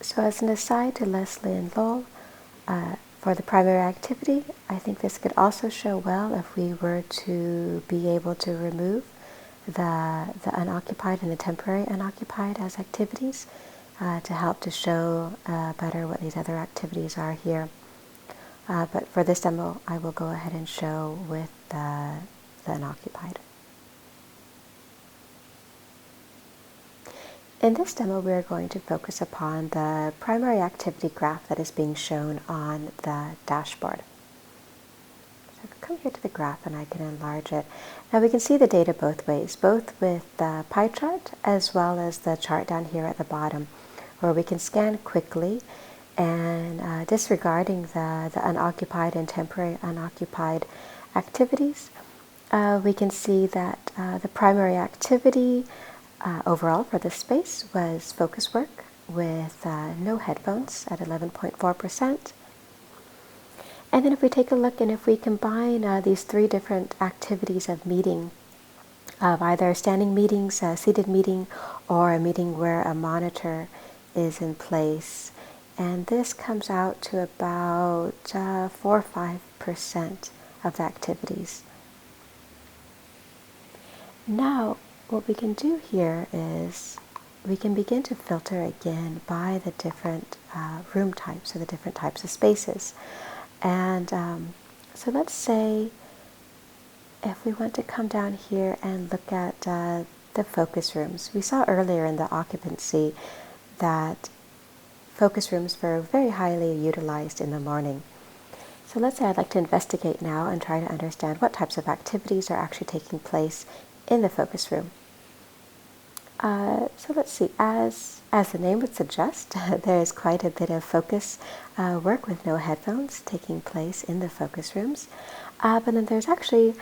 So as an aside to Leslie and Lowell, for the primary activity, I think this could also show well if we were to be able to remove the unoccupied and the temporary unoccupied as activities to help to show better what these other activities are here. But for this demo, I will go ahead and show with the unoccupied. In this demo, we are going to focus upon the primary activity graph that is being shown on the dashboard. So I can come here to the graph and I can enlarge it. Now we can see the data both ways, both with the pie chart as well as the chart down here at the bottom, where we can scan quickly and disregarding the unoccupied and temporary unoccupied activities, we can see that the primary activity overall for this space was focus work with no headphones at 11.4%. And then if we take a look and if we combine these three different activities of meeting, of either standing meetings, a seated meeting, or a meeting where a monitor is in place, and this comes out to about 4 or 5% of the activities. Now, what we can do here is we can begin to filter again by the different room types or the different types of spaces. And so let's say if we want to come down here and look at the focus rooms. We saw earlier in the occupancy that focus rooms were very highly utilized in the morning. So let's say I'd like to investigate now and try to understand what types of activities are actually taking place in the focus room. So let's see, as the name would suggest, there is quite a bit of focus work with no headphones taking place in the focus rooms. But then there's actually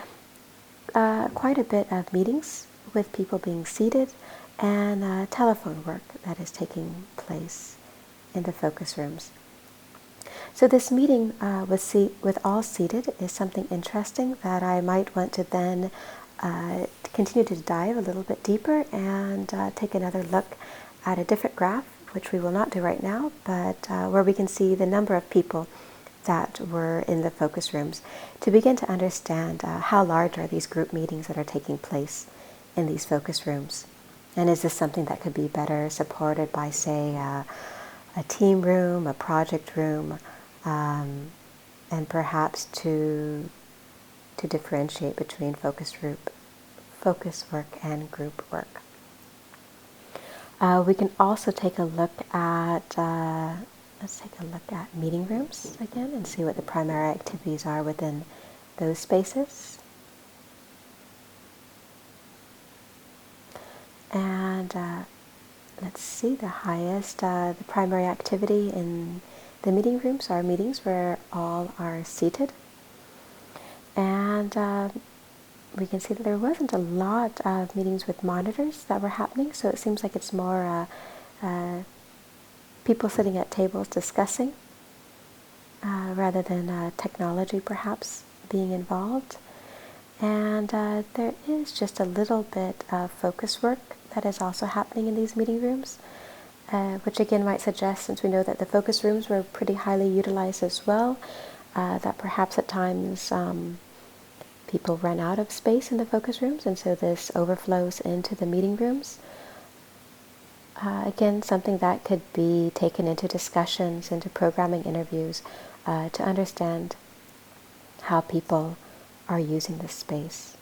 quite a bit of meetings with people being seated and telephone work that is taking place in the focus rooms. So this meeting with all seated is something interesting that I might want to then continue to dive a little bit deeper and take another look at a different graph, which we will not do right now, but where we can see the number of people that were in the focus rooms to begin to understand how large are these group meetings that are taking place in these focus rooms. And is this something that could be better supported by, say, a team room, a project room, and perhaps to differentiate between focus work and group work. We can also take a look at, let's take a look at meeting rooms again and see what the primary activities are within those spaces. And let's see, the highest, the primary activity in the meeting rooms are meetings where all are seated. And we can see that there wasn't a lot of meetings with monitors that were happening, so it seems like it's more people sitting at tables discussing rather than technology perhaps being involved. And there is just a little bit of focus work that is also happening in these meeting rooms, which again might suggest, since we know that the focus rooms were pretty highly utilized as well, that perhaps at times people run out of space in the focus rooms, and so this overflows into the meeting rooms. Again, something that could be taken into discussions, into programming interviews, to understand how people are using this space.